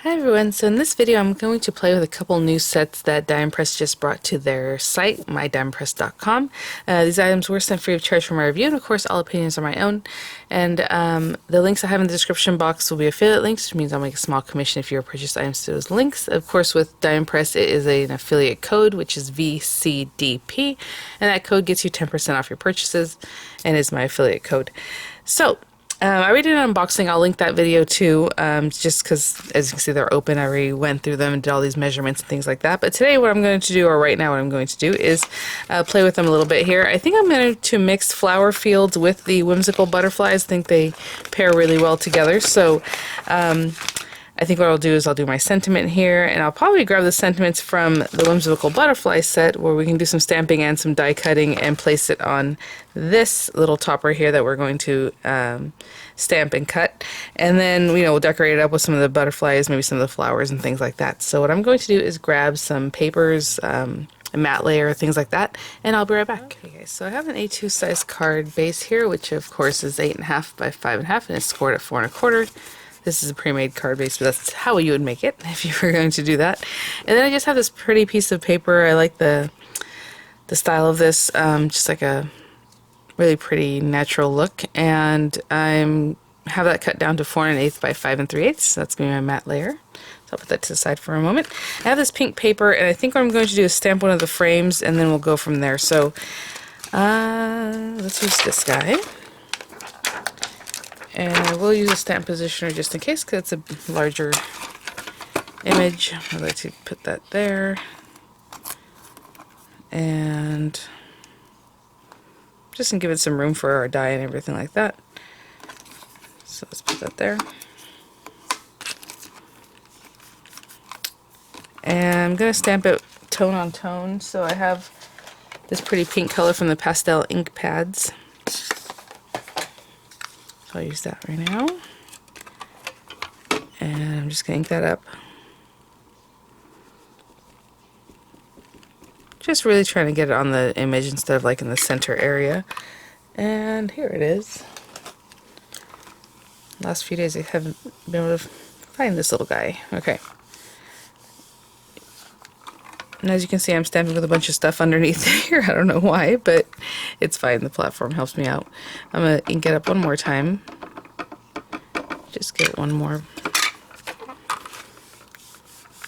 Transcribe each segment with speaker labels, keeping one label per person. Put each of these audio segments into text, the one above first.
Speaker 1: Hi everyone, so in this video I'm going to play with a couple new sets that DiamondPress just brought to their site, mydiamondpress.com. These items were sent free of charge for my review, and of course all opinions are my own. And the links I have in the description box will be affiliate links, which means I'll make a small commission if you purchase items to those links. Of course with DiamondPress it is an affiliate code, which is VCDP, and that code gets you 10% off your purchases and is my affiliate code. So I already did an unboxing. I'll link that video too, just because, as you can see, they're open. I already went through them and did all these measurements and things like that. But today what I'm going to do, or right now what I'm going to do, is play with them a little bit here. I think I'm going to mix flower fields with the whimsical butterflies. I think they pair really well together. So I think what I'll do is I'll do my sentiment here, and I'll probably grab the sentiments from the Whimsical Butterfly set where we can do some stamping and some die cutting and place it on this little topper here that we're going to stamp and cut. And then, we'll decorate it up with some of the butterflies, maybe some of the flowers and things like that. So what I'm going to do is grab some papers, a matte layer, things like that, and I'll be right back. Okay, so I have an A2 size card base here, which of course is 8.5 by 5.5 and it's scored at 4.25. This is a pre-made card base, but that's how you would make it if you were going to do that. And then I just have this pretty piece of paper. I like the style of this, just like a really pretty natural look. And I have that cut down to 4 1/8 by 5 3/8. So that's going to be my matte layer. So I'll put that to the side for a moment. I have this pink paper, and I think what I'm going to do is stamp one of the frames, and then we'll go from there. So let's use this guy. And I will use a stamp positioner just in case, because it's a larger image. I'd like to put that there. And just to give it some room for our die and everything like that. So let's put that there. And I'm going to stamp it tone on tone. So I have this pretty pink color from the pastel ink pads. I'll use that right now, and I'm just going to ink that up. Just really trying to get it on the image instead of like in the center area. And here it is. Last few days I haven't been able to find this little guy. Okay. And as you can see, I'm stamping with a bunch of stuff underneath here. I don't know why, but it's fine. The platform helps me out. I'm going to ink it up one more time. Just get one more.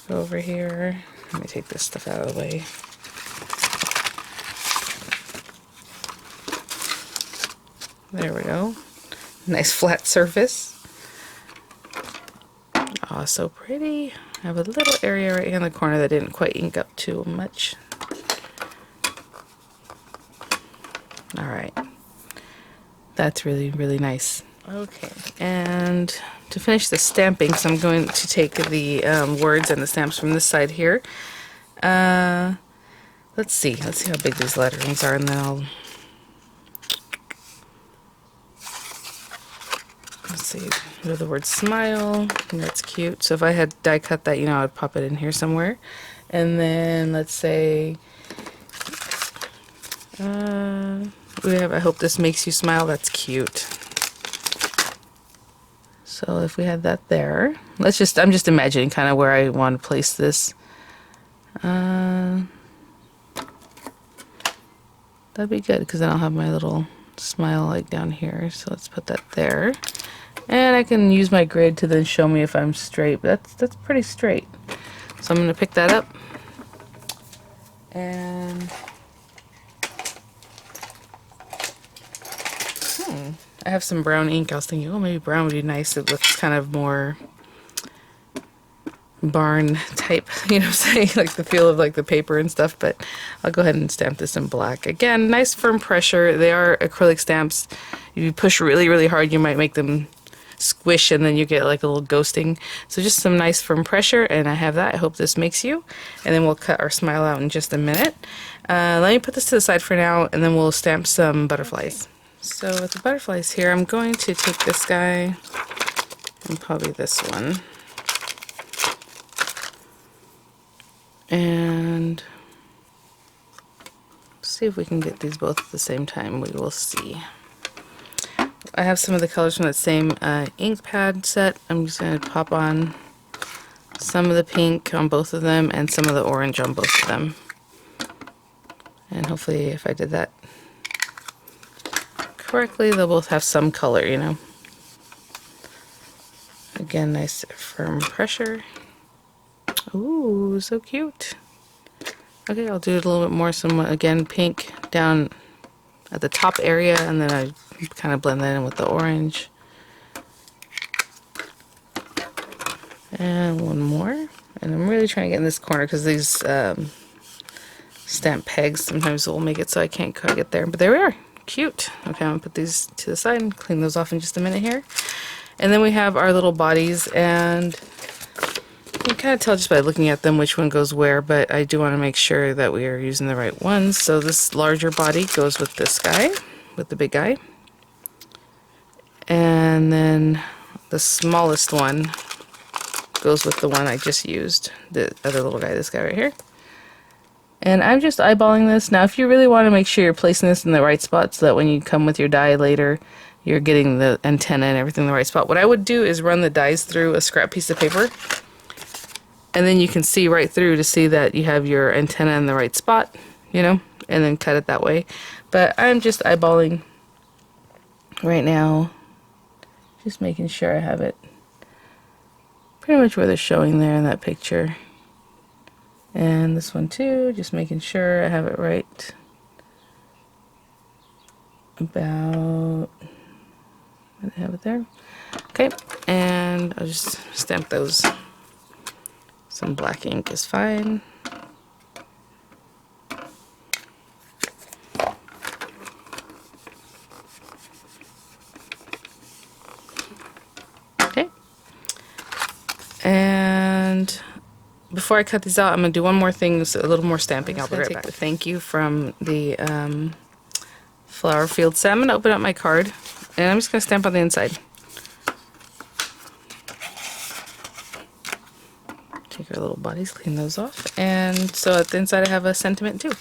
Speaker 1: Go over here. Let me take this stuff out of the way. There we go. Nice flat surface. Oh, so pretty. I have a little area right here in the corner that didn't quite ink up too much. Alright. That's really, really nice. Okay, and to finish the stamping, so I'm going to take the words and the stamps from this side here. Let's see how big these letterings are, and then let's see, the word smile, and that's cute. So if I had die cut that, I'd pop it in here somewhere. And then let's say, we have, I hope this makes you smile. That's cute. So if we had that there, I'm just imagining kind of where I want to place this. That'd be good, because then I'll have my little smile like down here. So let's put that there. And I can use my grid to then show me if I'm straight, but that's pretty straight. So I'm going to pick that up. And I have some brown ink. I was thinking, oh, maybe brown would be nice. It looks kind of more barn type, what I'm saying, like the feel of like the paper and stuff. But I'll go ahead and stamp this in black. Again, nice firm pressure. They are acrylic stamps. If you push really, really hard, you might make them squish, and then you get like a little ghosting. So just some nice firm pressure, and I have that. I hope this makes you. And then we'll cut our smile out in just a minute. Let me put this to the side for now, and then we'll stamp some butterflies. Okay. So with the butterflies here, I'm going to take this guy and probably this one, and see if we can get these both at the same time. We will see. I have some of the colors from that same ink pad set. I'm just going to pop on some of the pink on both of them and some of the orange on both of them. And hopefully if I did that correctly, they'll both have some color, you know. Again, nice firm pressure. Ooh, so cute. Okay, I'll do it a little bit more. Some, again, pink down at the top area, and then I kind of blend that in with the orange. And one more. And I'm really trying to get in this corner because these stamp pegs sometimes will make it so I can't quite get there. But there we are. Cute. Okay, I'm going to put these to the side and clean those off in just a minute here. And then we have our little bodies, and you can kind of tell just by looking at them which one goes where, but I do want to make sure that we are using the right ones. So this larger body goes with this guy, with the big guy. And then the smallest one goes with the one I just used, the other little guy, this guy right here. And I'm just eyeballing this. Now, if you really want to make sure you're placing this in the right spot so that when you come with your die later, you're getting the antenna and everything in the right spot, what I would do is run the dies through a scrap piece of paper, and then you can see right through to see that you have your antenna in the right spot, you know, and then cut it that way. But I'm just eyeballing right now, just making sure I have it pretty much where they're showing there in that picture. And this one too, just making sure I have it right about, I have it there. Okay, and I'll just stamp those. Some black ink is fine. Okay. And before I cut these out, I'm going to do one more thing, so a little more stamping. I'll be right back. The thank you from the flower field set. I'm going to open up my card, and I'm just going to stamp on the inside. Take our little bodies, clean those off, and so at the inside I have a sentiment too.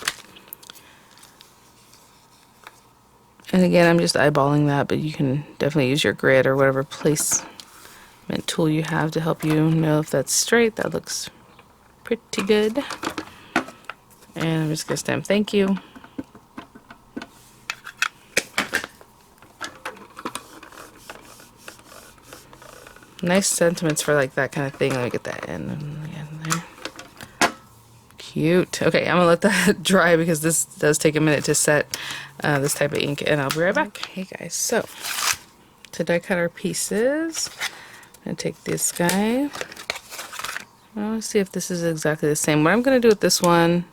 Speaker 1: And again, I'm just eyeballing that, but you can definitely use your grid or whatever placement tool you have to help you know if that's straight. That looks pretty good. And I'm just going to stamp thank you. Nice sentiments for like that kind of thing. Let me get that in there. Cute. Okay, I'm gonna let that dry because this does take a minute to set this type of ink, and I'll be right back. Okay guys, so to die cut our pieces, I'm gonna take this guy. Let's see if this is exactly the same. What I'm gonna do with this one,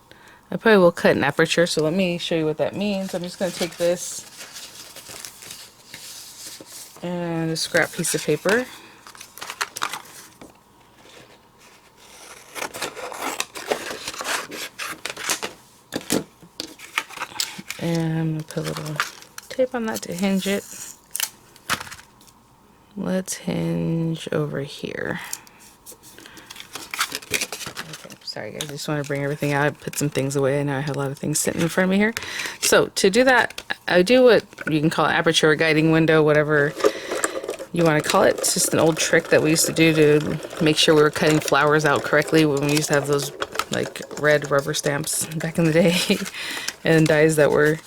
Speaker 1: I probably will cut an aperture, so let me show you what that means. I'm just gonna take this and a scrap piece of paper. And I'm going to put a little tape on that to hinge it. Let's hinge over here. Okay, sorry guys, I just want to bring everything out. I put some things away. I know I have a lot of things sitting in front of me here. So to do that, I do what you can call an aperture or guiding window, whatever you want to call it. It's just an old trick that we used to do to make sure we were cutting flowers out correctly when we used to have those like red rubber stamps back in the day and dies that were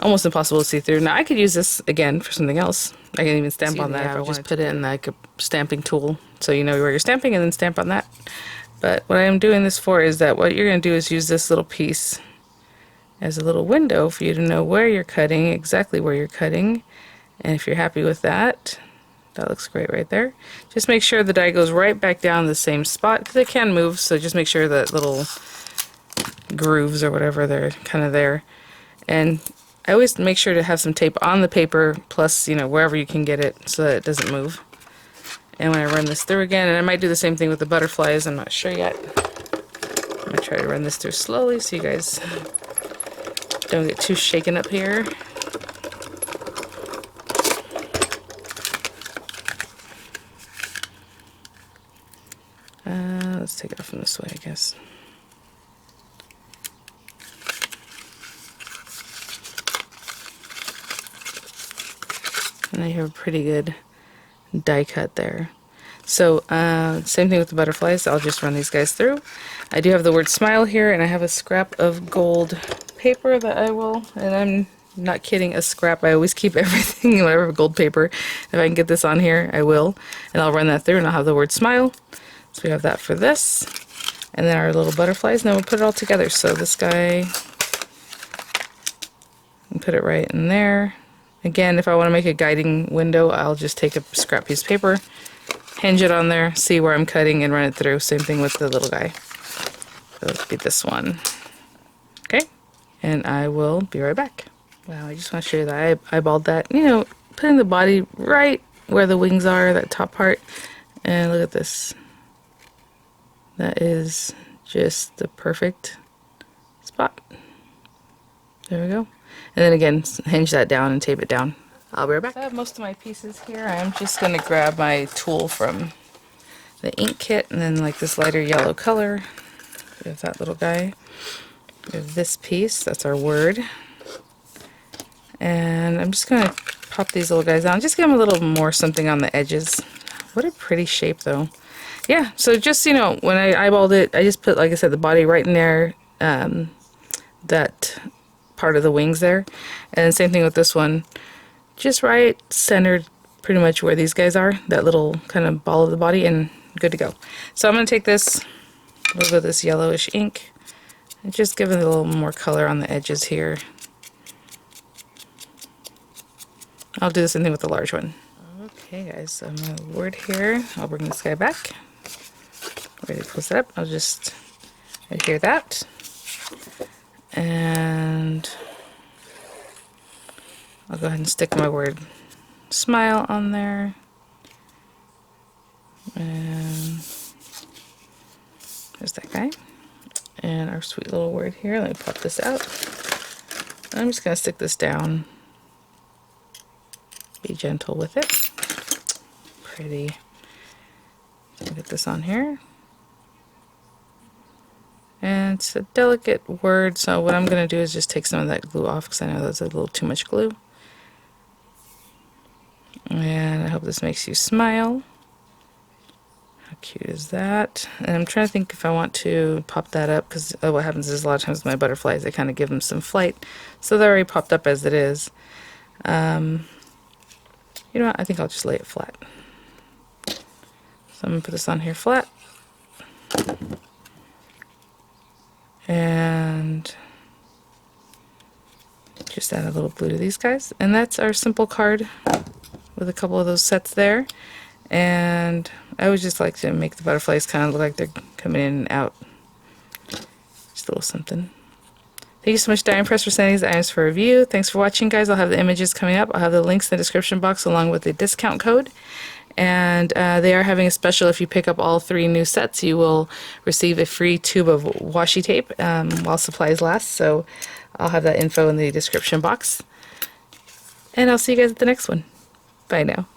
Speaker 1: almost impossible to see through. Now I could use this again for something else. I can even stamp on that if I want. Just put it in like a stamping tool so you know where you're stamping and then stamp on that. But what I'm doing this for is that what you're going to do is use this little piece as a little window for you to know where you're cutting, exactly where you're cutting. And if you're happy with that, that looks great right there. Just make sure the die goes right back down the same spot because it can move, so just make sure that little grooves or whatever, they're kind of there. And I always make sure to have some tape on the paper, plus, you know, wherever you can get it so that it doesn't move. And when I run this through again, and I might do the same thing with the butterflies, I'm not sure yet. I'm going to try to run this through slowly so you guys don't get too shaken up here. Let's take it off from this way, I guess. And I have a pretty good die cut there. So same thing with the butterflies. I'll just run these guys through. I do have the word smile here, and I have a scrap of gold paper that I will, and I'm not kidding, a scrap. I always keep everything in whatever gold paper. If I can get this on here, I will. And I'll run that through, and I'll have the word smile. So we have that for this. And then our little butterflies, and then we'll put it all together. So this guy, and put it right in there. Again, if I want to make a guiding window, I'll just take a scrap piece of paper, hinge it on there, see where I'm cutting, and run it through. Same thing with the little guy. So it'll be this one. Okay, and I will be right back. Wow, I just want to show you that I eyeballed that. You know, putting the body right where the wings are, that top part. And look at this. That is just the perfect spot. There we go. And then again, hinge that down and tape it down. I'll be right back. I have most of my pieces here. I'm just going to grab my tool from the ink kit, and then like this lighter yellow color. We have that little guy. We have this piece. That's our word. And I'm just going to pop these little guys out. Just give them a little more something on the edges. What a pretty shape, though. Yeah, so just, you know, when I eyeballed it, I just put, like I said, the body right in there, that part of the wings there. And same thing with this one. Just right centered pretty much where these guys are, that little kind of ball of the body, and good to go. So I'm going to take this, a little bit of this yellowish ink, and just give it a little more color on the edges here. I'll do the same thing with the large one. Okay guys, so I'm going to word here. I'll bring this guy back. Ready to close it up. I'll just adhere that. And I'll go ahead and stick my word smile on there. And there's that guy. And our sweet little word here. Let me pop this out. I'm just going to stick this down. Be gentle with it. Pretty. Get this on here. And it's a delicate word, so what I'm going to do is just take some of that glue off, because I know that's a little too much glue. And I hope this makes you smile. How cute is that? And I'm trying to think if I want to pop that up, because what happens is a lot of times with my butterflies, I kind of give them some flight. So they're already popped up as it is. You know what? I think I'll just lay it flat. So I'm going to put this on here flat. And just add a little glue to these guys. And that's our simple card with a couple of those sets there. And I would just like to make the butterflies kind of look like they're coming in and out. Just a little something. Thank you so much, Die Press, for sending these items for review. Thanks for watching, guys. I'll have the images coming up. I'll have the links in the description box along with the discount code. And they are having a special. If you pick up all 3 new sets, you will receive a free tube of washi tape while supplies last. So I'll have that info in the description box. And I'll see you guys at the next one. Bye now.